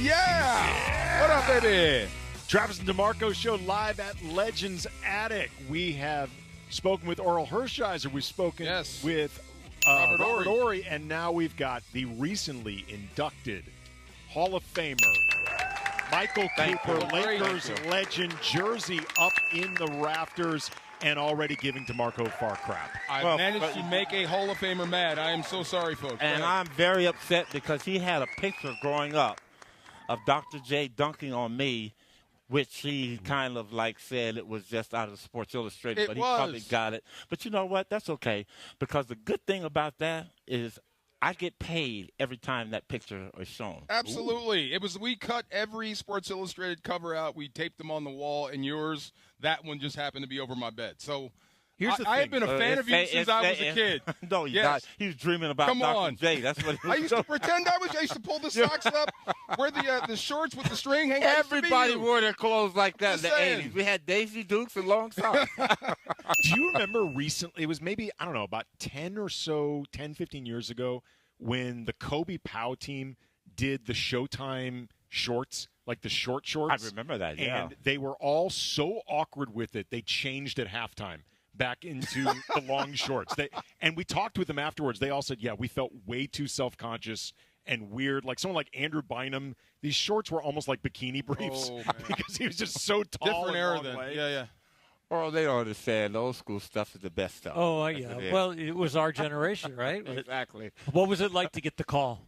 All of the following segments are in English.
Yeah! What up, baby? Travis and DeMarco show live at Legends Attic. We have spoken with Oral Hershiser. We've spoken with Robert Horry. And now we've got the recently inducted Hall of Famer, Michael Cooper, Lakers legend, jersey up in the rafters and already giving DeMarco Farr crap. I managed to make a Hall of Famer mad. I am so sorry, folks. And I'm very upset because he had a picture growing up of Dr. J dunking on me, which he kind of like said it was just out of Sports Illustrated, but he probably got it. But you know what? That's okay, because the good thing about that is I get paid every time that picture is shown. Absolutely. Ooh. We cut every Sports Illustrated cover out. We taped them on the wall, and yours, that one just happened to be over my bed. So here's the thing. I have been a fan of you since I was a kid. No, you're not. He was dreaming about Dr. J. That's what he was. I used to pretend I used to pull the socks up, wear the shorts with the string hanging. Everybody wore their clothes like that in the 80s. We had Daisy Dukes and long socks. Do you remember recently, it was maybe, I don't know, about 10, 15 years ago, when the Kobe Powell team did the Showtime shorts, like the short shorts? I remember that, yeah. And they were all so awkward with it, they changed at halftime back into the long shorts. And we talked with them afterwards. They all said, yeah, we felt way too self-conscious and weird. Like someone like Andrew Bynum, these shorts were almost like bikini briefs because he was just so tall. Different era then. Yeah. Well, they don't understand. Old school stuff is the best stuff. Oh, yeah. Well, it was our generation, right? Exactly. What was it like to get the call?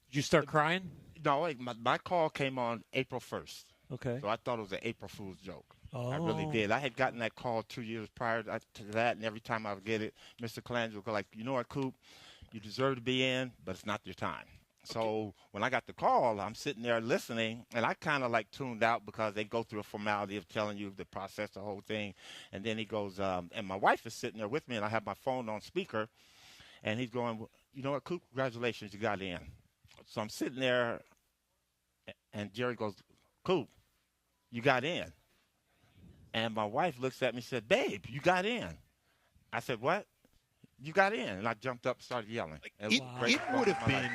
Did you start crying? No, my call came on April 1st. Okay. So I thought it was an April Fool's joke. Oh. I really did. I had gotten that call 2 years prior to that, and every time I would get it, Mr. Colangelo would go like, you know what, Coop, you deserve to be in, but it's not your time. So when I got the call, I'm sitting there listening, and I kind of like tuned out because they go through a formality of telling you the process, the whole thing. And then he goes, and my wife is sitting there with me, and I have my phone on speaker, and he's going, you know what, Coop, congratulations, you got in. So I'm sitting there, and Jerry goes, Coop, you got in. And my wife looks at me and said, babe, you got in. I said, what? You got in. And I jumped up and started yelling. It would have been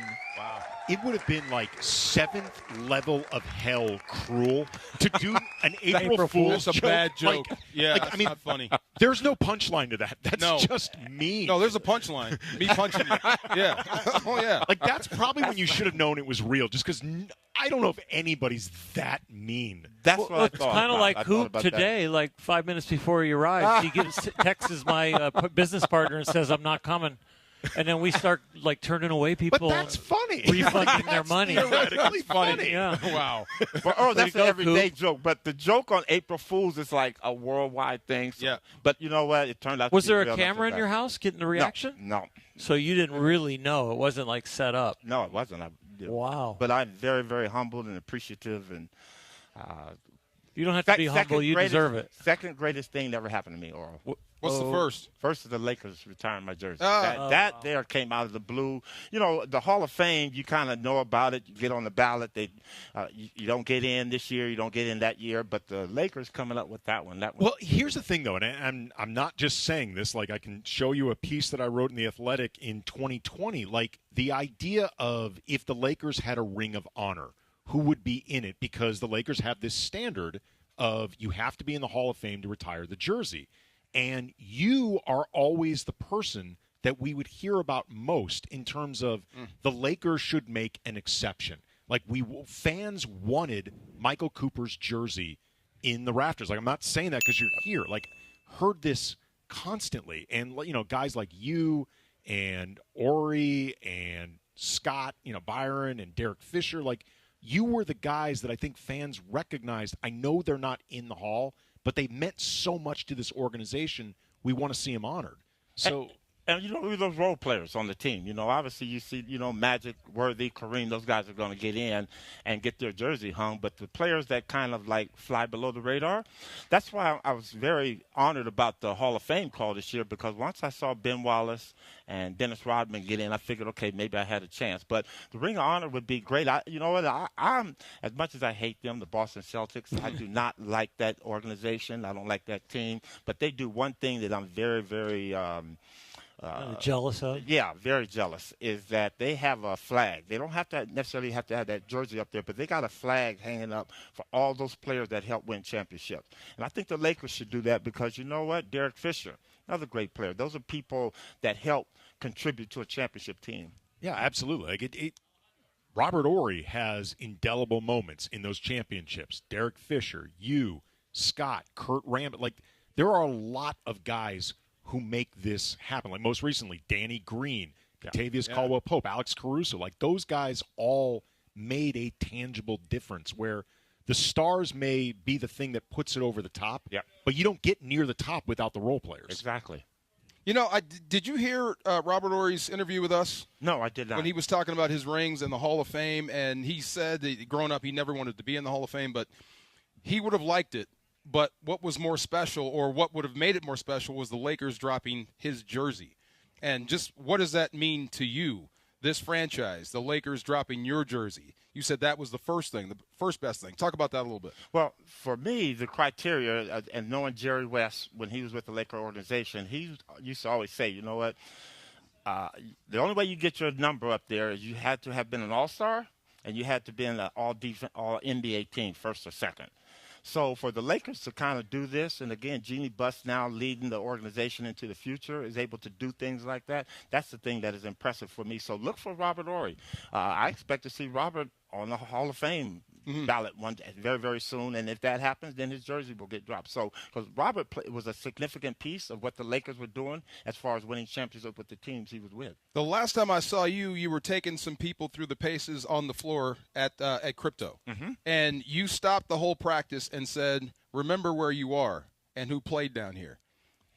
It would have been like 7th level of hell cruel to do an April Fool's joke. That's a bad joke. That's not funny. There's no punchline to that. That's just mean. No, there's a punchline. Me punching you. Yeah. Oh, yeah. Like, that's probably when you should have known it was real, just because I don't know if anybody's that mean. That's what I thought. It's kind of like Coop today, like 5 minutes before he arrives. He texts my business partner and says, I'm not coming. And then we start, like, turning away people. But that's funny. Refunding their money. Theoretically funny. Yeah. Wow. That's an everyday joke. But the joke on April Fool's is like a worldwide thing. So, yeah. But you know what? It turned out Was to be there a camera in your house getting the reaction? No. So you didn't really know. It wasn't, like, set up. No, it wasn't. Wow. But I'm very, very humbled and appreciative. And you don't have to be humble. You deserve it. Second greatest thing that ever happened to me, Oral. What's the first? First is the Lakers retiring my jersey. That there came out of the blue. You know, the Hall of Fame, you kind of know about it. You get on the ballot. You don't get in this year. You don't get in that year. But the Lakers coming up with that one. Well, here's the thing, though, and I'm not just saying this. Like, I can show you a piece that I wrote in The Athletic in 2020. Like, the idea of if the Lakers had a ring of honor, who would be in it? Because the Lakers have this standard of you have to be in the Hall of Fame to retire the jersey. And you are always the person that we would hear about most in terms of the Lakers should make an exception. Like, fans wanted Michael Cooper's jersey in the rafters. Like, I'm not saying that because you're here. Like, heard this constantly. And, you know, guys like you and Ori and Scott, you know, Byron and Derek Fisher, like, you were the guys that I think fans recognized. I know they're not in the Hall, but they meant so much to this organization. We want to see them honored. So, and you know, those role players on the team. You know, obviously you see, you know, Magic, Worthy, Kareem, those guys are going to get in and get their jersey hung. But the players that kind of like fly below the radar, that's why I was very honored about the Hall of Fame call this year, because once I saw Ben Wallace and Dennis Rodman get in, I figured, okay, maybe I had a chance. But the Ring of Honor would be great. You know what? I'm as much as I hate them, the Boston Celtics, I do not like that organization. I don't like that team. But they do one thing that I'm very, very jealous of? Yeah, very jealous, is that they have a flag. They don't necessarily have to have that jersey up there, but they got a flag hanging up for all those players that helped win championships. And I think the Lakers should do that because you know what? Derek Fisher, another great player. Those are people that help contribute to a championship team. Yeah, absolutely. Like Robert Horry has indelible moments in those championships. Derek Fisher, Scott, Kurt Rambis. Like, there are a lot of guys who make this happen. Like, most recently, Danny Green, Kentavious Caldwell-Pope, Alex Caruso. Like, those guys all made a tangible difference where the stars may be the thing that puts it over the top, but you don't get near the top without the role players. Exactly. You know, did you hear Robert Horry's interview with us? No, I did not. When he was talking about his rings and the Hall of Fame, and he said that growing up he never wanted to be in the Hall of Fame, but he would have liked it. But what was more special, or what would have made it more special, was the Lakers dropping his jersey. And just what does that mean to you, this franchise, the Lakers dropping your jersey? You said that was the first thing, the first best thing. Talk about that a little bit. Well, for me, the criteria, and knowing Jerry West when he was with the Laker organization, he used to always say, you know what, the only way you get your number up there is you had to have been an all-star and you had to be in an all-NBA team, first or second. So for the Lakers to kind of do this, and again, Jeannie Buss now leading the organization into the future, is able to do things like that, that's the thing that is impressive for me. So look for Robert Horry. I expect to see Robert on the Hall of Fame ballot very, very soon. And if that happens, then his jersey will get dropped. So because Robert was a significant piece of what the Lakers were doing as far as winning championships with the teams he was with. The last time I saw you, you were taking some people through the paces on the floor at Crypto. And you stopped the whole practice and said, remember where you are and who played down here.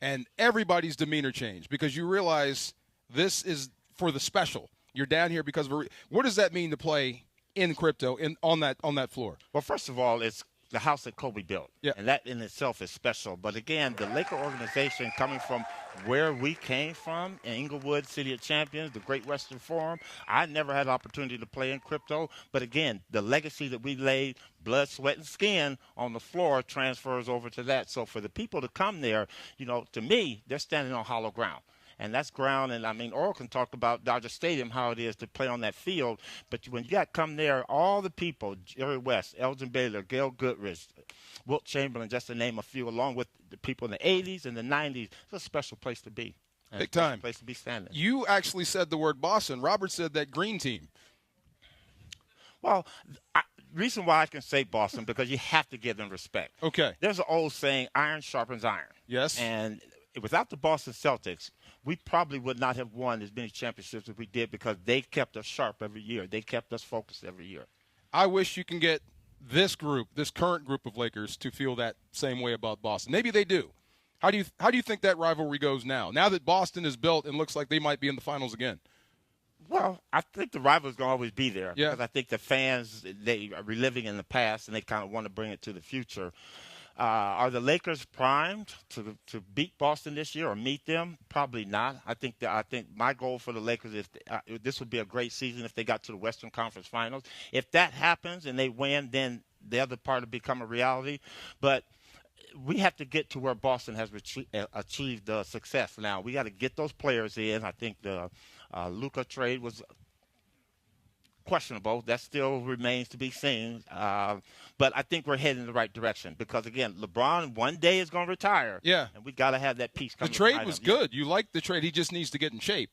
And everybody's demeanor changed because you realize this is for the special. You're down here because of what does that mean to play in Crypto on that floor? Well, first of all, it's the house that Kobe built, and that in itself is special. But again, the Laker organization, coming from where we came from in Inglewood, City of Champions, the Great Western Forum, I never had an opportunity to play in Crypto. But again, the legacy that we laid, blood, sweat, and skin on the floor transfers over to that. So for the people to come there, you know, to me, they're standing on hollow ground. And that's ground, and I mean, Oral can talk about Dodger Stadium, how it is to play on that field. But when you got come there, all the people, Jerry West, Elgin Baylor, Gail Goodrich, Wilt Chamberlain, just to name a few, along with the people in the 80s and the 90s, it's a special place to be. Big time. Place to be standing. You actually said the word Boston. Robert said that green team. Well, reason why I can say Boston, because you have to give them respect. Okay. There's an old saying, iron sharpens iron. Yes. And without the Boston Celtics, we probably would not have won as many championships as we did because they kept us sharp every year. They kept us focused every year. I wish you can get this current group of Lakers to feel that same way about Boston. Maybe they do. How do you think that rivalry goes now? Now that Boston is built and looks like they might be in the finals again. Well, I think the rivalry's going to always be there. Yeah. Because I think the fans, they are reliving in the past and they kind of want to bring it to the future. Are the Lakers primed to beat Boston this year or meet them? Probably not. I think my goal for the Lakers is this would be a great season if they got to the Western Conference Finals. If that happens and they win, then the other part will become a reality. But we have to get to where Boston has achieved success. Now we got to get those players in. I think the Luka trade was questionable. That still remains to be seen. But I think we're heading in the right direction because, again, LeBron one day is going to retire. Yeah. And we got to have that piece coming. The trade was good. You liked the trade. He just needs to get in shape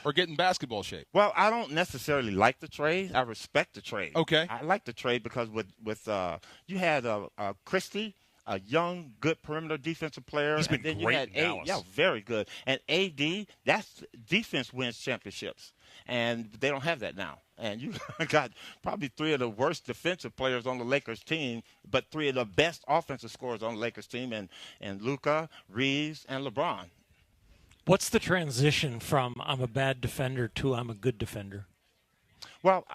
or get in basketball shape. Well, I don't necessarily like the trade. I respect the trade. Okay. I like the trade because with you had Christie, a young, good perimeter defensive player. He's been and then great you had in Dallas. Yeah, very good. And AD, that's defense wins championships. And they don't have that now. And you got probably three of the worst defensive players on the Lakers team, but three of the best offensive scorers on the Lakers team, and Luka, Reeves, and LeBron. What's the transition from I'm a bad defender to I'm a good defender? Well,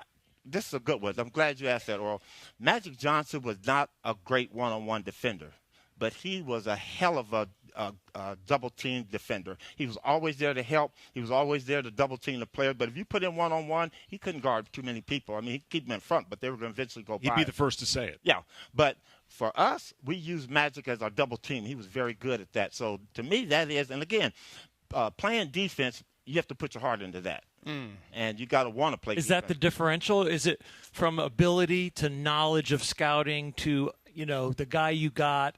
this is a good one. I'm glad you asked that, Earl. Magic Johnson was not a great one-on-one defender, but he was a hell of a double-team defender. He was always there to help. He was always there to double-team the player. But if you put him one-on-one, he couldn't guard too many people. I mean, he'd keep them in front, but they were going to eventually go by. He'd be the first to say it. Yeah, but for us, we use Magic as our double-team. He was very good at that. So to me, that is, and again, playing defense, you have to put your heart into that. And you got to want to play defense. Is that the differential? Is it from ability to knowledge of scouting to, the guy you got?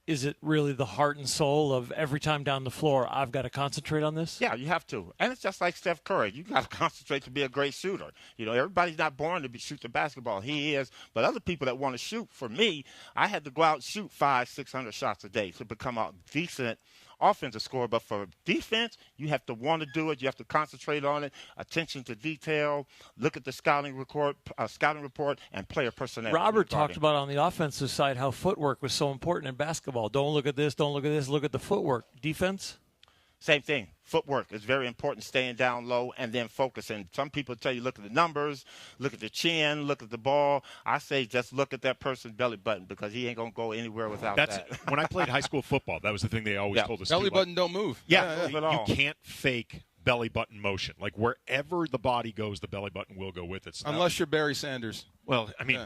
Is it really the heart and soul of every time down the floor, I've got to concentrate on this? Yeah, you have to. And it's just like Steph Curry. You got to concentrate to be a great shooter. Everybody's not born to shoot the basketball. He is. But other people that want to shoot, for me, I had to go out and shoot 500-600 shots a day to become a decent offensive scorer. But for defense, you have to want to do it. You have to concentrate on it, attention to detail, look at the scouting report, and player personnel. Robert talked about on the offensive side how footwork was so important in basketball. Don't look at this, don't look at this, look at the footwork. Defense? Same thing. Footwork is very important, staying down low and then focusing. Some people tell you, look at the numbers, look at the chin, look at the ball. I say just look at that person's belly button because he ain't going to go anywhere without that. When I played high school football, that was the thing they always told us. Belly button don't move. Yeah, you can't fake belly button motion. Like wherever the body goes, the belly button will go with it. So unless you're Barry Sanders. Well, I mean,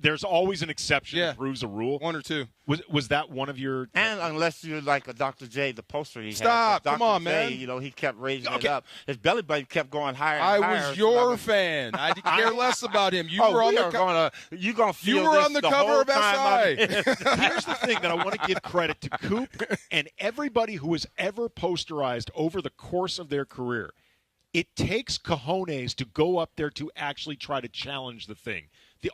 there's always an exception that proves a rule. One or two. Was that one of your? And unless you're like a Dr. J, the poster he had. Stop! Come on, J, man. He kept raising it up. His belly button kept going higher. And I higher. was your fan. I didn't care less about him. You were on the cover. You gonna feel You were this on the the cover whole of time SI. Here's the thing that I want to give credit to Coop and everybody who has ever posterized over the course of their career. It takes cojones to go up there to actually try to challenge the thing.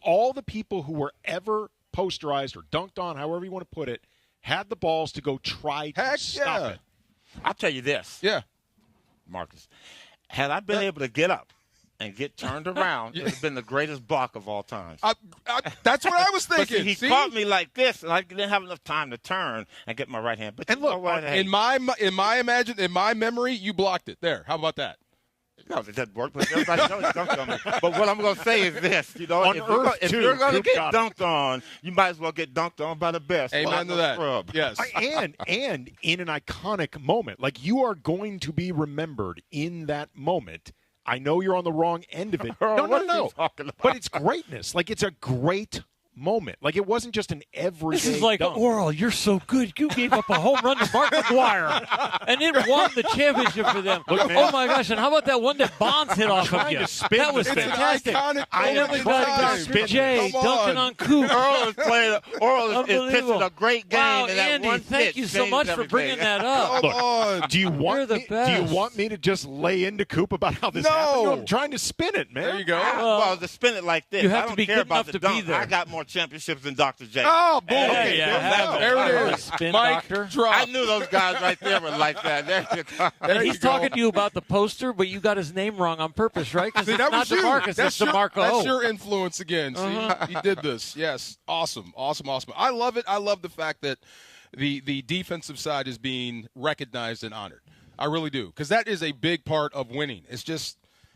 All the people who were ever posterized or dunked on, however you want to put it, had the balls to go try to stop it. I'll tell you this. Yeah. Marcus, had I been able to get up and get turned around, it would have been the greatest block of all time. That's what I was thinking. But he caught me like this, and I didn't have enough time to turn and get my right hand. But and look, in my memory, you blocked it. There. How about that? No, it doesn't work, but everybody knows it dunked on me. But what I'm going to say is this, if you're going to get dunked on, you might as well get dunked on by the best. Amen to that. Scrub. Yes. And in an iconic moment, like you are going to be remembered in that moment. I know you're on the wrong end of it. No. But it's greatness. Like it's a great moment. Like it wasn't just an everyday This is like, dunk. Oral, you're so good. You gave up a home run to Mark McGwire and then won the championship for them. Oh, my gosh. And how about that one that Bonds hit off of you? That was fantastic. I then we got Dr. J dunking on Coop. Oral is pitching a great game. Wow, and that Andy, one thank pitch you so much for bringing that up. Come on. Do you want me to just lay into Coop about how this happened? No, I'm trying to spin it, man. There you go. Well, to spin it like this, you have I don't to be care good about enough the to dunk. be there. I got more championships than Dr. J. Oh, boy. Okay, There it is. Spin Mike, doctor. drop. I knew those guys right there were like that. There you go. And he's talking to you about the poster, but you got his name wrong on purpose, right? Because it's not DeMarcus, it's DeMarco. That's your influence again. See, you did this. Yes. Awesome. I love it. I love the fact that the defensive side is being recognized and honored. I really do. Because that is a big part of winning.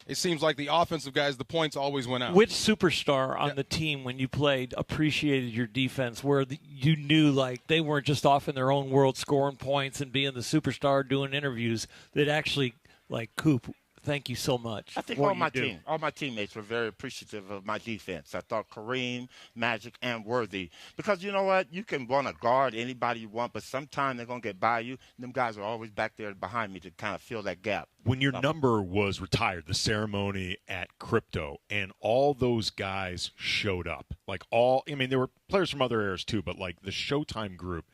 It seems like the offensive guys, the points always went out. Which superstar on the team when you played appreciated your defense where you knew like they weren't just off in their own world scoring points and being the superstar doing interviews that actually like Coop, thank you so much. I think all my teammates were very appreciative of my defense. I thought Kareem, Magic, and Worthy. Because you know what? You can want to guard anybody you want, but sometime they're going to get by you. And them guys are always back there behind me to kind of fill that gap. When your number was retired, the ceremony at Crypto, and all those guys showed up. There were players from other eras too, but like the Showtime group,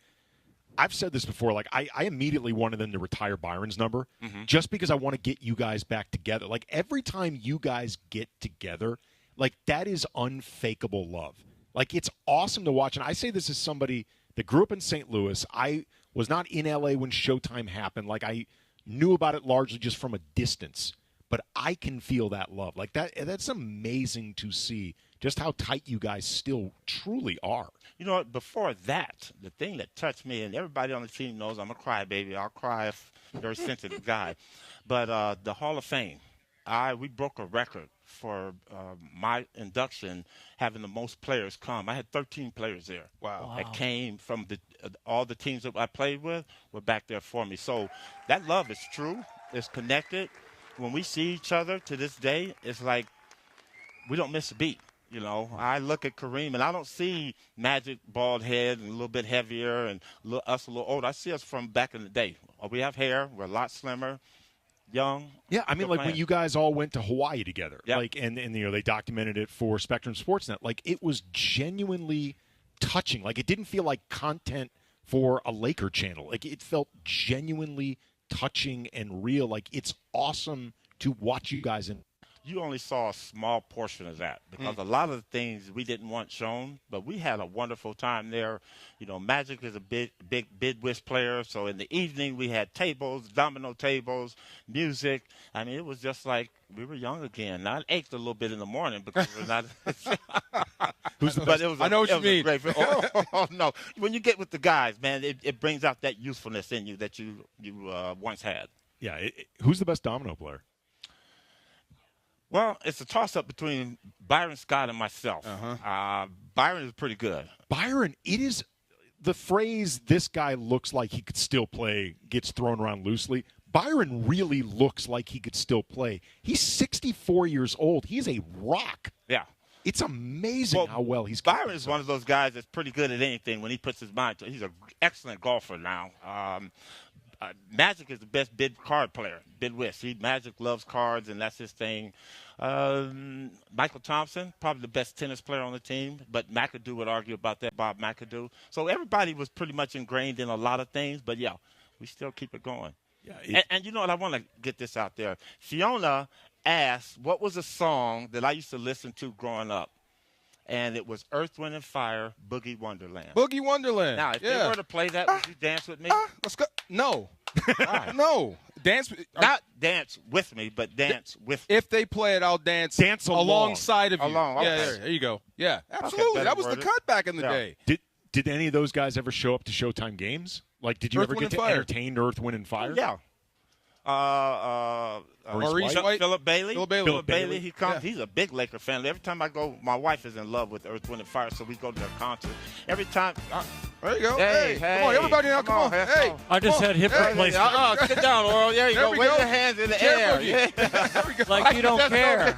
I've said this before, like I immediately wanted them to retire Byron's number just because I want to get you guys back together. Like every time you guys get together, like that is unfakeable love. Like it's awesome to watch. And I say this as somebody that grew up in St. Louis. I was not in LA when Showtime happened. Like I knew about it largely just from a distance. But I can feel that love. Like that's amazing to see just how tight you guys still truly are. You know what? Before that, the thing that touched me, and everybody on the team knows I'm a crybaby. I'll cry if you're a sensitive guy. But the Hall of Fame, we broke a record for my induction having the most players come. I had 13 players there. Wow. That came from all the teams that I played with were back there for me. So that love is true. It's connected. When we see each other to this day, it's like we don't miss a beat. You know, I look at Kareem, and I don't see Magic bald head and a little bit heavier and us a little older. I see us from back in the day. We have hair. We're a lot slimmer, young. Yeah, I mean, like when you guys all went to Hawaii together, Yep. like, and you know, they documented it for Spectrum Sportsnet. Like, it was genuinely touching. Like, it didn't feel like content for a Laker channel. Like, it felt genuinely touching and real. Like, it's awesome to watch you guys in. You only saw a small portion of that because a lot of the things we didn't want shown, but we had a wonderful time there. You know, Magic is a big bid whist player, so in the evening we had tables, domino tables, music. I mean, it was just like we were young again. I ached a little bit in the morning because we're not. Who's the best? But it was I know what you mean. No, when you get with the guys, man, it brings out that youthfulness in you that you once had. Yeah, who's the best domino player? Well, it's a toss-up between Byron Scott and myself. Byron is pretty good. Byron, it is the phrase, this guy looks like he could still play, gets thrown around loosely. Byron really looks like he could still play. He's 64 years old. He's a rock. Yeah. It's amazing how well he's Byron is one of those guys that's pretty good at anything when he puts his mind to it. He's an excellent golfer now. Magic is the best bid card player, bid whist. Magic loves cards, and that's his thing. Michael Thompson, probably the best tennis player on the team, but McAdoo would argue about that, Bob McAdoo. So everybody was pretty much ingrained in a lot of things, but, yeah, we still keep it going. Yeah, and you know what? I want to get this out there. Fiona asked, what was a song that I used to listen to growing up? And it was Earth, Wind, and Fire, Boogie Wonderland. Boogie Wonderland. Now, if they were to play that, would you dance with me? Let's go. No. Right. No. Dance. Not dance with me, but dance with me. If they play it, I'll dance alongside of you. Along, Yeah, okay. there you go. Yeah, absolutely. That was the cut back in the day. Did any of those guys ever show up to Showtime games? Like, did you ever get to entertain Earth, Wind, and Fire? Yeah. Maurice White? Philip Bailey. Philip Bailey. He comes. Yeah. He's a big Laker fan. Every time I go, my wife is in love with Earth, Wind, and Fire, so we go to their concert. Every time. There you go. Hey, come on, everybody now, come on. Hey, I just had hip replacement. Sit down, Oral. There you go. Wave your hands in the air. Yeah. There we go. Like you don't care.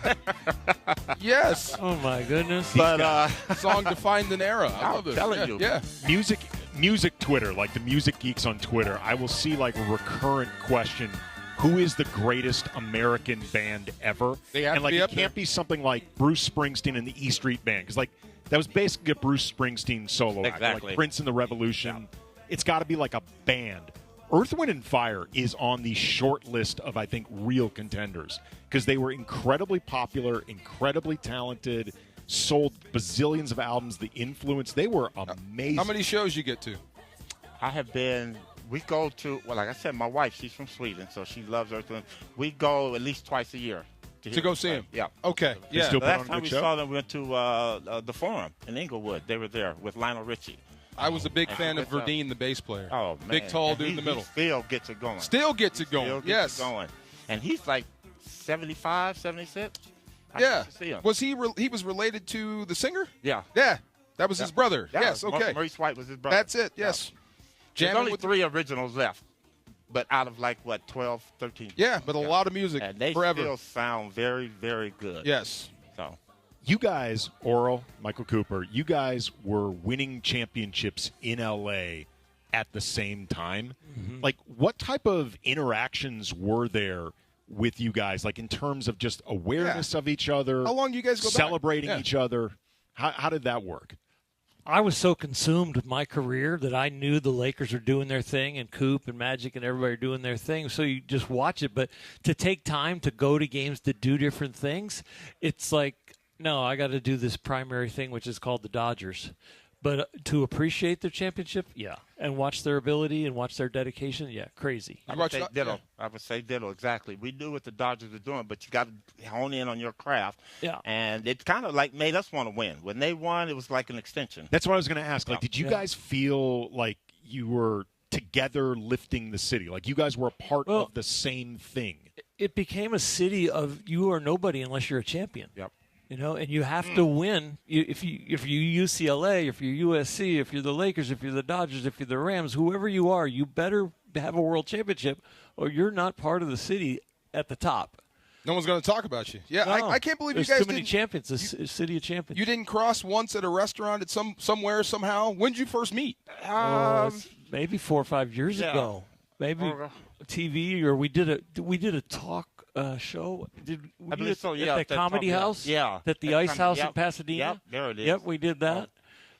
Yes. Oh my goodness. But Song defined an era. I love this. telling you. Yeah. Music Twitter, like the music geeks on Twitter, I will see like a recurrent question: who is the greatest American band ever? They have and to like be it up can't there. be something like Bruce Springsteen and the E Street Band, because like that was basically a Bruce Springsteen solo act, Exactly. like Prince and the Revolution. It's got to be like a band. Earth, Wind, and Fire is on the short list of, I think, real contenders because they were incredibly popular, incredibly talented, sold bazillions of albums. The influence, they were amazing. How many shows you get to? I have been. We go to, well, like I said, my wife, she's from Sweden, so she loves Earth, Wind. We go at least twice a year. To go see him? Yeah. Okay. Yeah. still The put on last a time good we show? saw them, we went to the Forum in Inglewood. They were there with Lionel Richie. I was a big And fan of it's, Verdine, the bass player. Oh, man. Big, tall And dude in the middle. He still gets it going. Still gets it going. Still gets Yes. it going. And he's like 75, 76. I Yeah. used to see him. Was he he was related to the singer? Yeah. Yeah. That was his brother. Yeah. Yes. Okay. Maurice White was his brother. That's it. Yes. There's Jamming only with 3 originals left, but out of like, what, 12, 13? Yeah, but a lot of music And they forever. still sound very, very good. Yes. So. You guys, Oral, Michael Cooper, you guys were winning championships in L.A. at the same time. Mm-hmm. Like, what type of interactions were there with you guys, like in terms of just awareness of each other? How long do you guys go back? celebrating Yeah. each other? How did that work? I was so consumed with my career that I knew the Lakers are doing their thing and Coop and Magic and everybody are doing their thing. So you just watch it. But to take time to go to games to do different things, it's like, no, I got to do this primary thing, which is called the Dodgers. But to appreciate their championship, yeah, and watch their ability and watch their dedication, yeah, crazy. I would say ditto. I would say ditto, exactly. We knew what the Dodgers were doing, but you got to hone in on your craft. Yeah. And it kind of like made us want to win. When they won, it was like an extension. That's what I was going to ask. Like, did you Yeah. guys feel like you were together lifting the city? Like you guys were a part of the same thing? It became a city of you are nobody unless you're a champion. Yep. You know, and you have to win. If you UCLA, if you're USC, if you're the Lakers, if you're the Dodgers, if you're the Rams, whoever you are, you better have a world championship, or you're not part of the city at the top. No one's going to talk about you. Yeah, No, I can't believe you there's guys too many didn't. champions. A city of champions. You didn't cross once at a restaurant at somewhere somehow. When did you first meet? It's maybe 4 or 5 years ago. Maybe TV, or we did a talk show. I believe so. Yeah, at the Comedy House. Yeah, at the Ice House in Pasadena. Yep, there it is. Yep, we did that.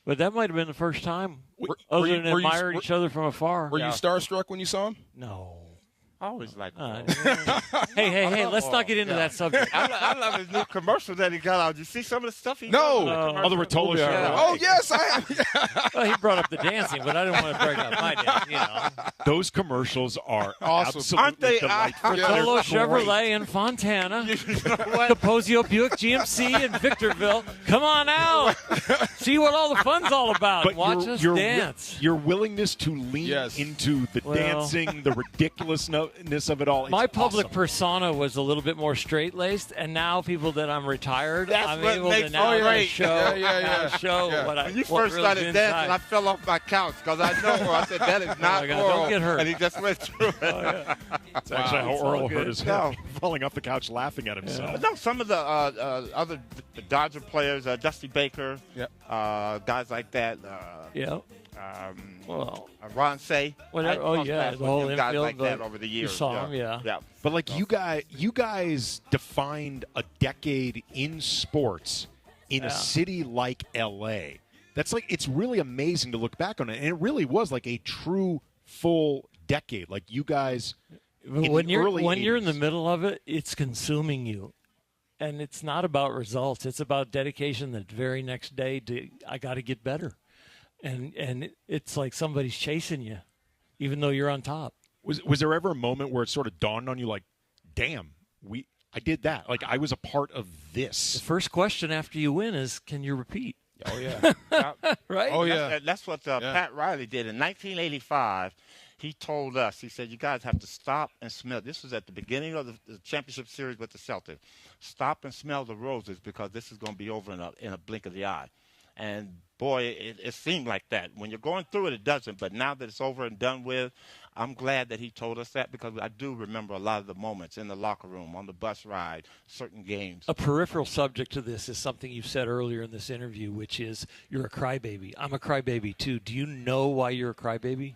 But that might have been the first time, other than admiring each other from afar. Were you starstruck when you saw him? No. I always like Hey, let's not get into that subject. I love his new commercial that he got out. Did you see some of the stuff he No. did? Oh, the Rotolo show. Yeah. Oh, yes, I have. Well, he brought up the dancing, but I didn't want to bring up my dance. Those commercials are Awesome. absolutely Aren't they? delightful. Rotolo Chevrolet in Fontana, Capozio Buick GMC in Victorville. Come on out. See what all the fun's all about. But Watch us dance. Your willingness to lean into the dancing, the ridiculousness of it all. My it's public awesome. persona was a little bit more straight-laced, and now people that I'm retired, That's I'm what able makes to now it great. show, Yeah. what I When you what first really started is dancing, inside. I fell off my couch because I know her. I said, that is not my God, Earl. don't get hurt. And he just went through it. That's actually how It's all Earl good. hurt his head, falling off the couch laughing at himself. But no, some of the other Dodger players, Dusty Baker, guys like that. Yeah. Well, Ron Say. whatever. Oh yeah, the whole guys infield. like that over the years. You saw him, yeah. But like you guys defined a decade in sports in a city like LA. That's like, it's really amazing to look back on it, and it really was like a true full decade. Like you guys, When you're in the 80s. middle of it, it's consuming you, and it's not about results. It's about dedication. The very next day, I got to get better, and it's like somebody's chasing you, even though you're on top. Was there ever a moment where it sort of dawned on you, like, damn, I did that. Like I was a part of The this. first question after you win is, can you repeat? Oh, yeah. Right? Oh, yeah. That's what Pat Riley did in 1985. He told us, he said, you guys have to stop and smell. This was at the beginning of the championship series with the Celtics. Stop and smell the roses because this is going to be over in a blink of the eye. And, boy, it seemed like that. When you're going through it, it doesn't. But now that it's over and done with, I'm glad that he told us that because I do remember a lot of the moments in the locker room, on the bus ride, certain games. A peripheral subject to this is something you said earlier in this interview, which is you're a crybaby. I'm a crybaby, too. Do you know why you're a crybaby?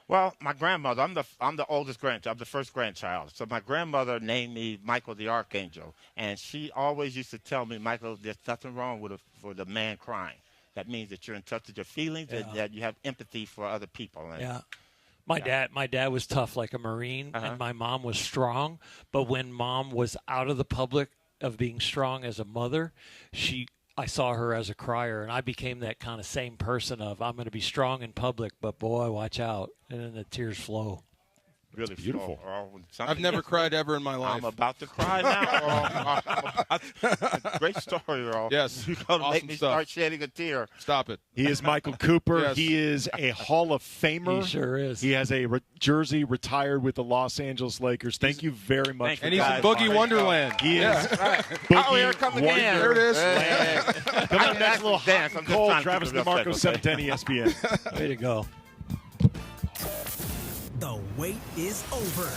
Well, my grandmother, I'm the oldest grandchild. I'm the first grandchild. So my grandmother named me Michael the Archangel. And she always used to tell me, Michael, there's nothing wrong with a man crying. That means that you're in touch with your feelings, that you have empathy for other people. And My dad was tough like a Marine, and my mom was strong. But when mom was out of the public of being strong as a mother, I saw her as a crier, and I became that kind of same person of I'm going to be strong in public, but boy, watch out. And then the tears flow. Really beautiful. I've never cried ever in my life. I'm about to cry now. Great story, Earl. Yes. You're going to make Awesome me stuff. start shedding a tear. Stop it. He is Michael Cooper. Yes. He is a Hall of Famer. He sure is. He has a jersey retired with the Los Angeles Lakers. Thank you very much. Thank And you, he's in guys. Boogie Wonderland. He is Oh, here it comes again. There it is. Coming up next, a little Dance. hot I'm and just cold. trying to Travis keep it real DeMarco, quick, okay? 710 ESPN. Way to go. The wait is over.